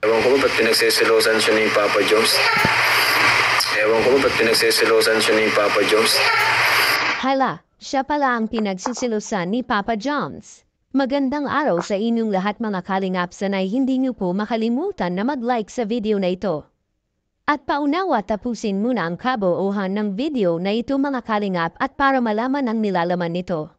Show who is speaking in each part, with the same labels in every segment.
Speaker 1: Ewan ko ba ba't pinagseselosan siya ni Papa Joms? Ewan ko ba ba't pinagseselosan siya ni Papa Joms?
Speaker 2: Hala, siya pala ang pinagsisilusan ni Papa Joms. Magandang araw sa inyong lahat mga kalingap, sanay hindi niyo po makalimutan na mag-like sa video na ito. At paunawa tapusin muna ang kabuuhan ng video na ito mga kalingap at para malaman ang nilalaman nito.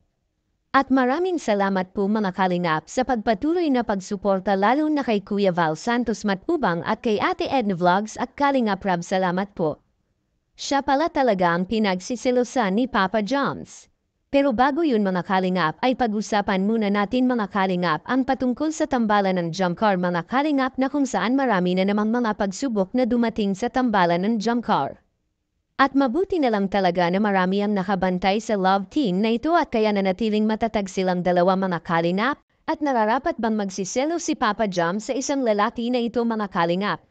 Speaker 2: At maraming salamat po mga kalingap sa pagpatuloy na pagsuporta lalo na kay Kuya Val Santos Matubang at kay Ate Edna Vlogs at Kalingap Rab, salamat po. Siya pala talaga ang pinagsisilusan ni Papa Joms. Pero bago yun mga kalingap ay pag-usapan muna natin mga kalingap ang patungkol sa tambalan ng jump car mga kalingap na kung saan marami na namang mga pagsubok na dumating sa tambalan ng jump car. At mabuti na lang talaga na marami ang nakabantay sa love team na ito at kaya nanatiling matatag silang dalawa mga kalingap. At nararapat bang magsiselo si Papa Joms sa isang lalaki na ito mga kalingap?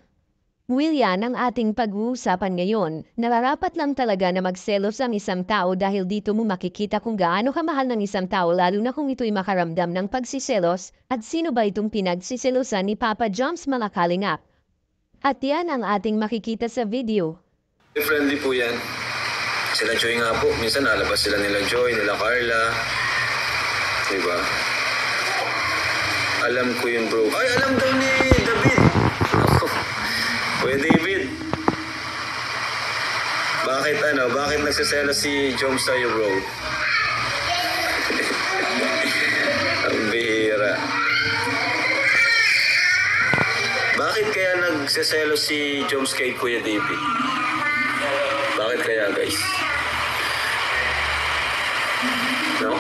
Speaker 2: Yan ang ating pag-uusapan ngayon. Nararapat lang talaga na magselos ang isang tao dahil dito mo makikita kung gaano kamahal ng isang tao lalo na kung ito'y makaramdam ng pagsiselos. At sino ba itong pinagsiselosan ni Papa Joms mga kalingap? At yan ang ating makikita sa video.
Speaker 1: Friendly po yan. Sila Joy nga po. Minsan nalabas sila nila Joy, nila Carla. Diba? Alam ko yun bro. Ay, alam daw ni David. Kuya David. Bakit nagsasela si Joms sa'yo bro? Ang bihira. Bakit kaya nagsaselo si Joms kay Kuya David? Bakit kaya guys? No?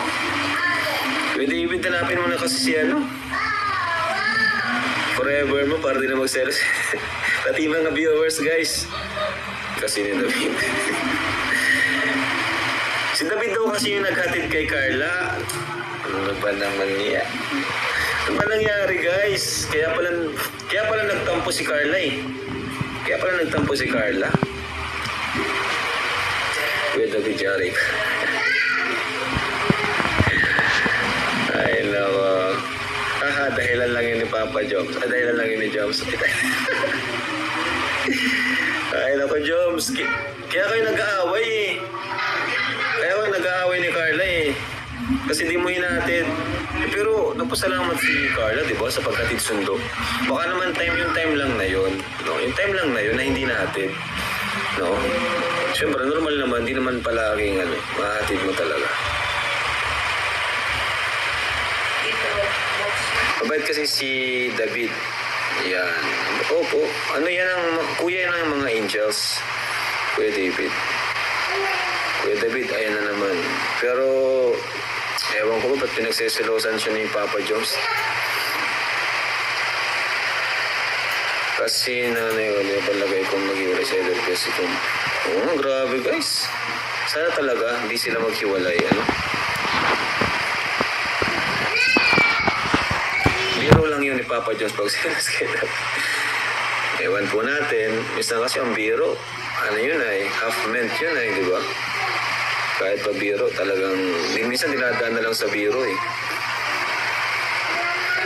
Speaker 1: Kuya David, hanapin mo na kasi si Forever mo para din na mag-selos. Pati mga viewers guys. Kasi ni David. Si David daw kasi yung naghatid kay Carla. Ano ba naman niya? Ano ba nangyari guys? Kaya pala nagtampo si Carla eh. Kuya David Jarek. Ay nako. Dahilan lang yun ni Papa Joms. Dahilan lang yun ni Joms. Ay nako Joms. Kaya kayo nag-aaway eh. Ni Carla eh. Kasi di mo hinatid. Pero nagpasalamat si Carla, di ba, sa paghatid sundo. Baka naman yung time lang na yun. No? Yung time lang na yun na hindi natin. No? Siyempre, normal naman. Hindi naman palaging mahatid mo talaga. Mabait kasi si David. Yan. Opo. Kuya yan ang mga angels. Kuya David. Ayan na naman. Pero, ewan ko ba ba't pinagseselosan siya ni Papa Joms? Kasi palagay kong mag-iwalay sa idol kasi kung... grabe guys. Sana talaga hindi sila maghiwalay, Biro lang yun ni Papa Joms pag sinas kita. Ewan po natin. Minsan kasi ang biro. Yun half meant yun di ba? Kahit pa biro, talagang minsan dinadaan na lang sa biro eh.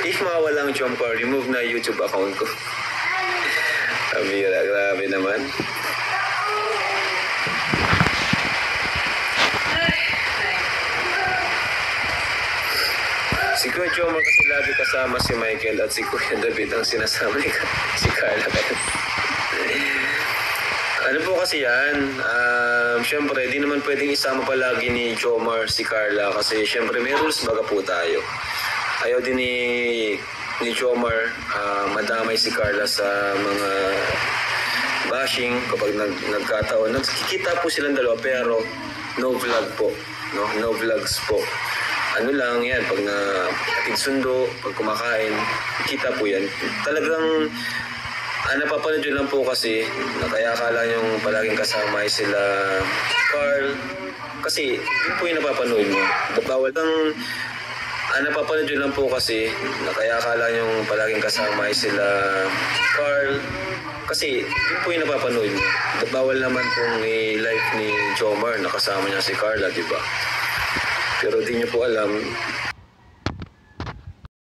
Speaker 1: If mawala ang jump car, remove na YouTube account ko. Abira, grabe naman. Si Kuya Jomar kasi lagi kasama si Michael at si Kuya David ang sinasama ni si Carla. Ano po kasi yan, syempre di naman pwedeng isama palagi ni Jomar si Carla kasi syempre may rules baga po tayo. Ayaw din ni Jomar madamay si Carla sa mga bashing kapag nagkataon. Nagkikita po silang dalawa pero no vlog po, no vlogs po. Ano lang yan, pag nahatid sundo, pag kumakain, kita po yan. Talagang napapanood yun lang po kasi na kaya akala nyong palaging kasama ay sila Carl. Kasi yun po yung napapanood mo. Bawal kang napapanood yun lang po kasi na kaya akala nyong palaging kasama ay sila Carl. Kasi yun po yung napapanood mo. Bawal naman pong i-live ni Jomar na kasama niya si Carla, di ba? Pero di niyo po alam,